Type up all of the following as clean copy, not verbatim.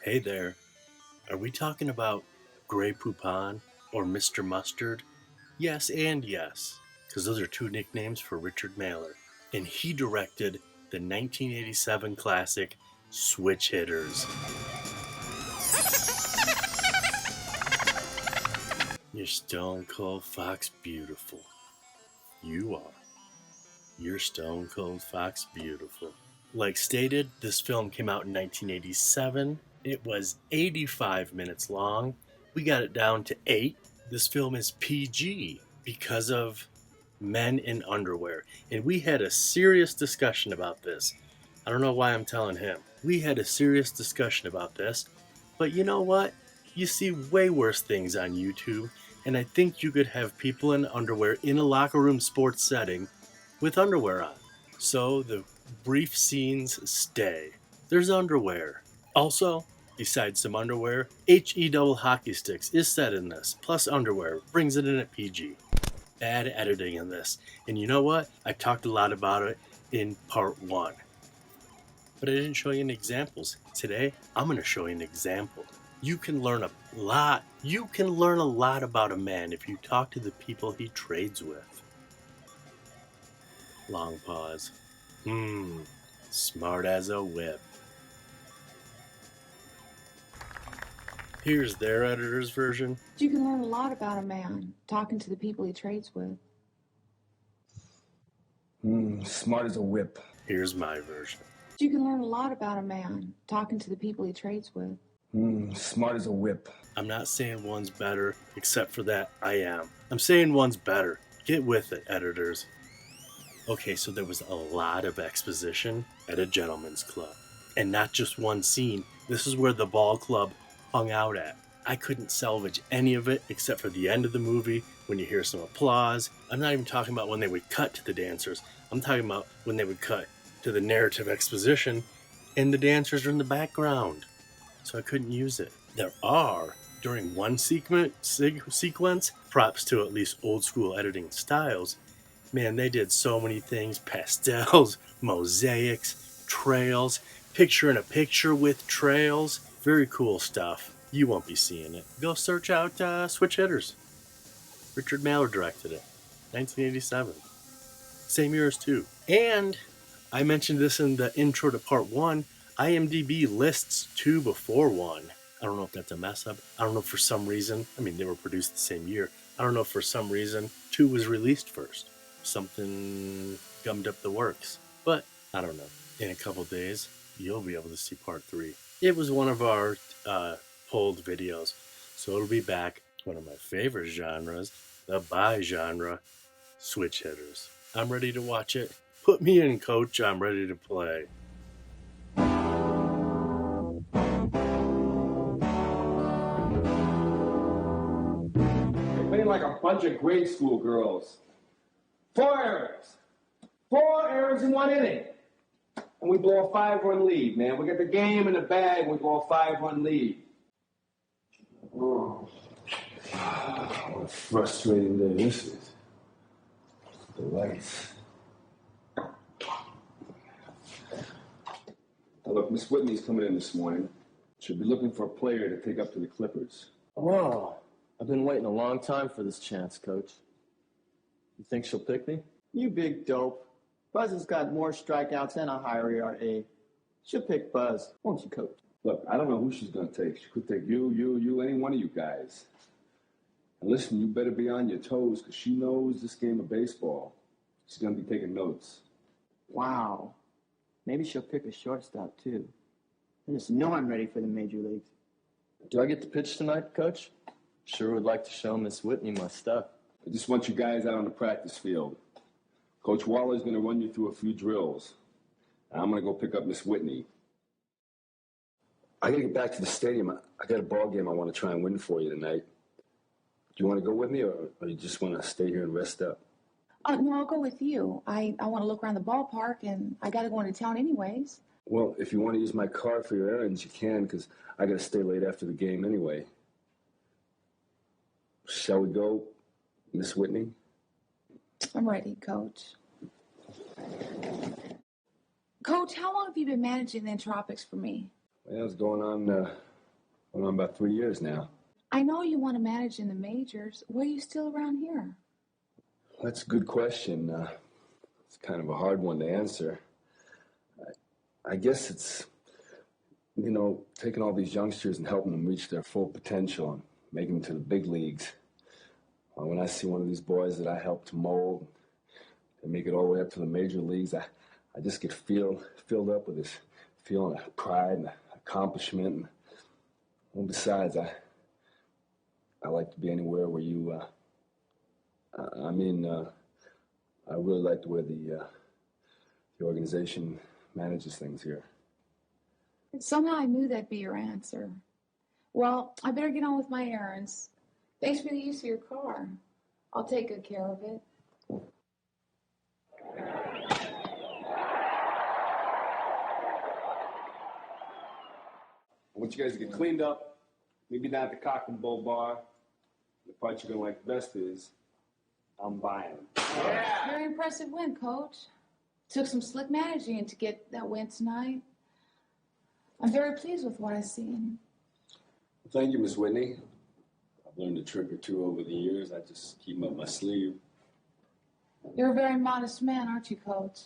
Hey there, are we talking about Grey Poupon or Mr. Mustard? Yes and yes, because those are two nicknames for Richard Mailer. And he directed the 1987 classic Switch Hitters. You're stone cold fox beautiful. You are. You're stone cold fox beautiful. Like stated, this film came out in 1987. It was 85 minutes long. We got it down to 8. This film is PG because of men in underwear. And we had a serious discussion about this. I don't know why I'm telling him. We had a serious discussion about this. But you know what? You see way worse things on YouTube. And I think you could have people in underwear in a locker room sports setting with underwear on. So the brief scenes stay. There's underwear. Also, besides some underwear, HE double hockey sticks is set in this, plus underwear, brings it in at PG. Bad editing in this. And you know what? I talked a lot about it in part 1. But I didn't show you any examples. Today, I'm going to show you an example. You can learn a lot. You can learn a lot about a man if you talk to the people he trades with. Long pause. Smart as a whip. Here's their editor's version. You can learn a lot about a man talking to the people he trades with. Smart as a whip. Here's my version. You can learn a lot about a man talking to the people he trades with. Smart as a whip. I'm not saying one's better, except for that I am. I'm saying one's better. Get with it, editors. Okay, so there was a lot of exposition at a gentleman's club. And not just one scene. This is where the ball club hung out at. I couldn't salvage any of it except for the end of the movie when you hear some applause. I'm not even talking about when they would cut to the dancers. I'm talking about when they would cut to the narrative exposition and the dancers are in the background. So I couldn't use it. There are, during one sequence, props to at least old school editing styles. Man, they did so many things. Pastels, mosaics, trails, picture in a picture with trails. Very cool stuff. You won't be seeing it. Go search out Switch Hitters. Richard Mailer directed it. 1987. Same year as 2. And I mentioned this in the intro to part 1. IMDb lists 2 before 1. I don't know if that's a mess up. I don't know if for some reason, they were produced the same year. I don't know if for some reason 2 was released first. Something gummed up the works. But I don't know. In a couple days, you'll be able to see part 3. It was one of our pulled videos, so it'll be back. One of my favorite genres, the bi genre, Switch Hitters. I'm ready to watch it. Put me in, coach. I'm ready to play. They're playing like a bunch of grade school girls. 4 errors. 4 errors in 1 inning. And we blow a 5-run lead, man. We get the game in the bag, we blow a 5-run lead. Oh, what a frustrating day this is. The lights. Now look, Miss Whitney's coming in this morning. She'll be looking for a player to take up to the Clippers. Oh, I've been waiting a long time for this chance, Coach. You think she'll pick me? You big dope. Buzz has got more strikeouts and a higher ERA. She'll pick Buzz, won't you, Coach? Look, I don't know who she's going to take. She could take you, any one of you guys. And listen, you better be on your toes because she knows this game of baseball. She's going to be taking notes. Wow. Maybe she'll pick a shortstop, too. I just know I'm ready for the major leagues. Do I get to pitch tonight, Coach? Sure would like to show Miss Whitney my stuff. I just want you guys out on the practice field. Coach Waller's going to run you through a few drills. And I'm going to go pick up Miss Whitney. I got to get back to the stadium. I got a ball game I want to try and win for you tonight. Do you want to go with me, or you just want to stay here and rest up? No, I'll go with you. I want to look around the ballpark, and I got to go into town anyways. Well, if you want to use my car for your errands, you can, because I got to stay late after the game anyway. Shall we go, Miss Whitney? I'm ready, Coach. Coach, how long have you been managing the Intropics for me? Well, it's going on Going on about 3 years now. I know you want to manage in the majors. Why are you still around here? That's a good question. It's kind of a hard one to answer. I guess it's, taking all these youngsters and helping them reach their full potential and making them to the big leagues. When I see one of these boys that I helped to mold and make it all the way up to the major leagues, I just get filled up with this feeling of pride and accomplishment. And besides, I like to be anywhere where you, I really like the way the organization manages things here. Somehow I knew that'd be your answer. Well, I better get on with my errands. Thanks for the use of your car. I'll take good care of it. I want you guys to get cleaned up, maybe down at the Cock and Bull Bar. The part you're going to like the best is I'm buying. Yeah. Very impressive win, Coach. Took some slick managing to get that win tonight. I'm very pleased with what I've seen. Thank you, Miss Whitney. I've learned a trick or two over the years. I just keep them up my sleeve. You're a very modest man, aren't you, Coach?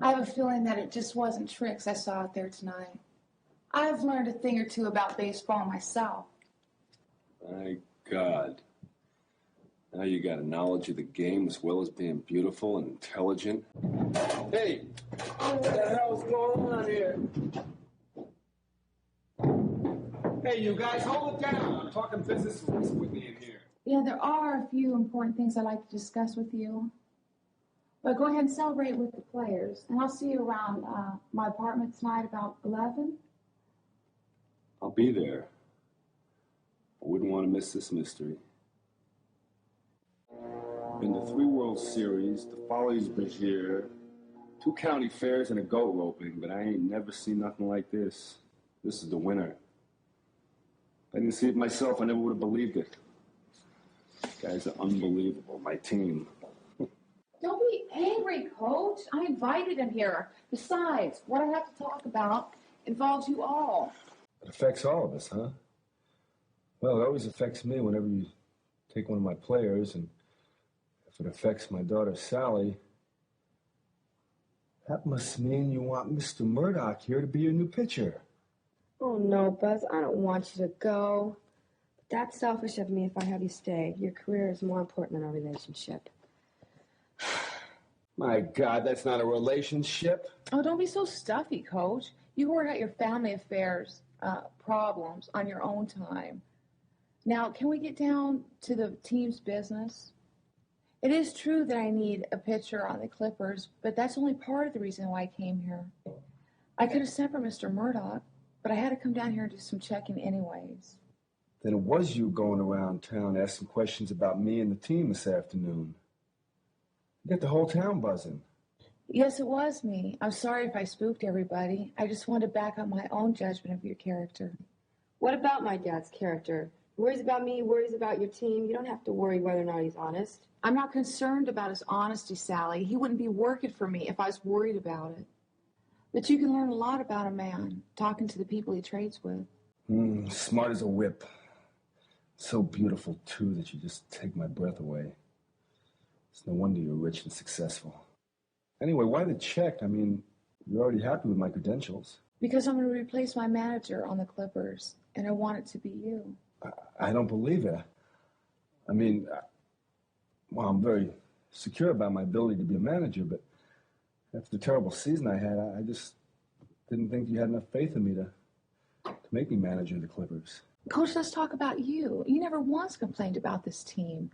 I have a feeling that it just wasn't tricks I saw out there tonight. I've learned a thing or two about baseball myself. My God. Now you got a knowledge of the game as well as being beautiful and intelligent. Hey, what the hell's going on here? Hey, you guys, hold it down. I'm talking business with Miss Whitney in here. Yeah, there are a few important things I'd like to discuss with you. But go ahead and celebrate with the players. And I'll see you around my apartment tonight about 11. I'll be there. I wouldn't want to miss this mystery. Been to 3 World Series, the Follies Bergier, 2 county fairs, and a goat roping, but I ain't never seen nothing like this. This is the winner. If I didn't see it myself, I never would have believed it. You guys are unbelievable, my team. Don't be angry, Coach. I invited him here. Besides, what I have to talk about involves you all. It affects all of us, huh? Well, it always affects me whenever you take one of my players, and if it affects my daughter, Sally, that must mean you want Mr. Murdoch here to be your new pitcher. Oh, no, Buzz, I don't want you to go. But that's selfish of me if I have you stay. Your career is more important than our relationship. My God, that's not a relationship. Oh, don't be so stuffy, Coach. You work out your family affairs problems on your own time. Now, can we get down to the team's business? It is true that I need a pitcher on the Clippers, but that's only part of the reason why I came here. I could have sent for Mr. Murdoch, but I had to come down here and do some checking anyways. Then it was you going around town asking questions about me and the team this afternoon. You got the whole town buzzing. Yes, it was me. I'm sorry if I spooked everybody. I just wanted to back up my own judgment of your character. What about my dad's character? He worries about me, worries about your team. You don't have to worry whether or not he's honest. I'm not concerned about his honesty, Sally. He wouldn't be working for me if I was worried about it. But you can learn a lot about a man, talking to the people he trades with. Smart as a whip. So beautiful, too, that you just take my breath away. It's no wonder you're rich and successful. Anyway, why the check? I mean, you're already happy with my credentials. Because I'm going to replace my manager on the Clippers, and I want it to be you. I don't believe it. I mean, I'm very secure about my ability to be a manager, but after the terrible season I had, I just didn't think you had enough faith in me to make me manager of the Clippers. Coach, let's talk about you. You never once complained about this team.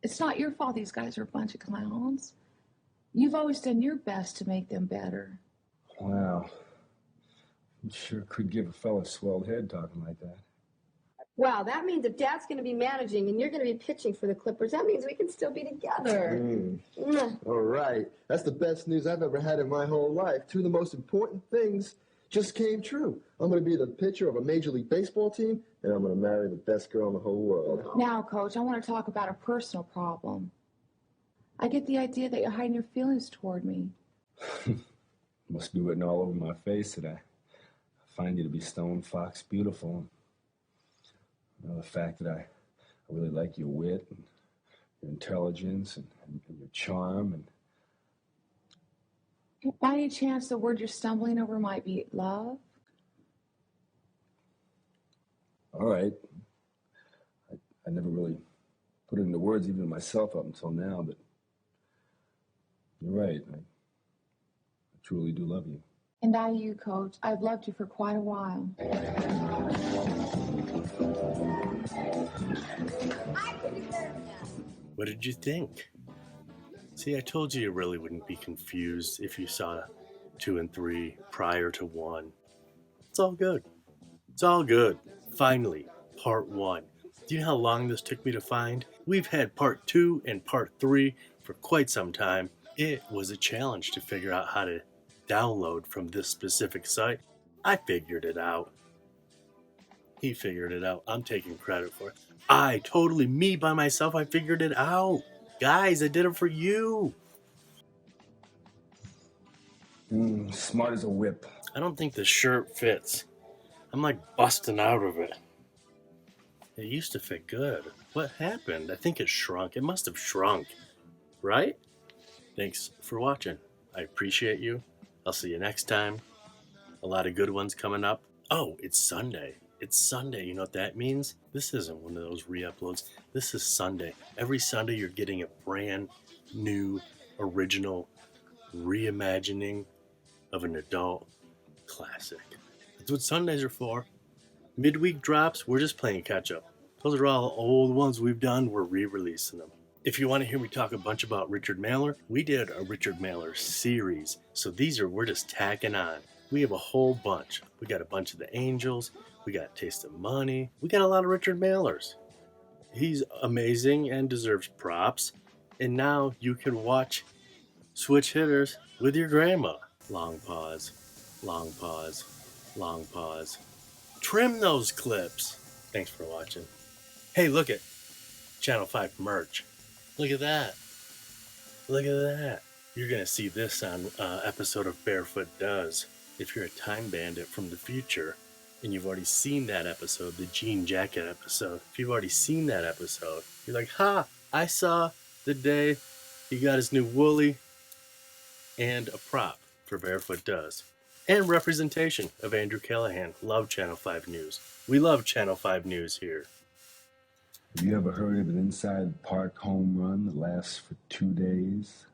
It's not your fault these guys are a bunch of clowns. You've always done your best to make them better. Wow. You sure could give a fella a swelled head talking like that. Wow, that means if Dad's going to be managing and you're going to be pitching for the Clippers, that means we can still be together. All right. That's the best news I've ever had in my whole life. 2 of the most important things just came true. I'm going to be the pitcher of a Major League Baseball team, and I'm going to marry the best girl in the whole world. Now, Coach, I want to talk about a personal problem. I get the idea that you're hiding your feelings toward me. Must be written all over my face that I find you to be stone fox beautiful. You know, the fact that I really like your wit and your intelligence and your charm. And By any chance, the word you're stumbling over might be love? all right, I never really put it into words even to myself up until now, but you're right. I truly do love you. And I, you, Coach. I've loved you for quite a while. What did you think? See, I told you really wouldn't be confused if you saw 2 and 3 prior to 1. It's all good. It's all good. Finally, part 1. Do you know how long this took me to find? We've had part 2 and part 3 for quite some time. It was a challenge to figure out how to download from this specific site. I figured it out. He figured it out. I'm taking credit for it. Me by myself, I figured it out. Guys, I did it for you. Smart as a whip. I don't think the shirt fits. I'm like busting out of it. It used to fit good. What happened? I think it shrunk. It must have shrunk. Right? Thanks for watching. I appreciate you. I'll see you next time. A lot of good ones coming up. Oh, it's Sunday. It's Sunday. You know what that means? This isn't one of those re-uploads. This is Sunday. Every Sunday you're getting a brand new, original reimagining of an adult classic. That's what Sundays are for. Midweek drops, we're just playing catch up. Those are all old ones we've done. We're re-releasing them. If you want to hear me talk a bunch about Richard Mailer, we did a Richard Mailer series. So we're just tacking on. We have a whole bunch. We got a bunch of the Angels. We got Taste of Money. We got a lot of Richard Mailers. He's amazing and deserves props. And now you can watch Switch Hitters with your grandma. Long pause, long pause, long pause. Trim those clips. Thanks for watching. Hey, look at Channel 5 merch. Look at that. Look at that. You're going to see this on episode of Barefoot Does. If you're a time bandit from the future and you've already seen that episode, the jean jacket episode, if you've already seen that episode, you're like, ha, I saw the day he got his new woolly and a prop for Barefoot Does. And representation of Andrew Callahan. Love Channel 5 News. We love Channel 5 News here. Have you ever heard of an inside park home run that lasts for 2 days?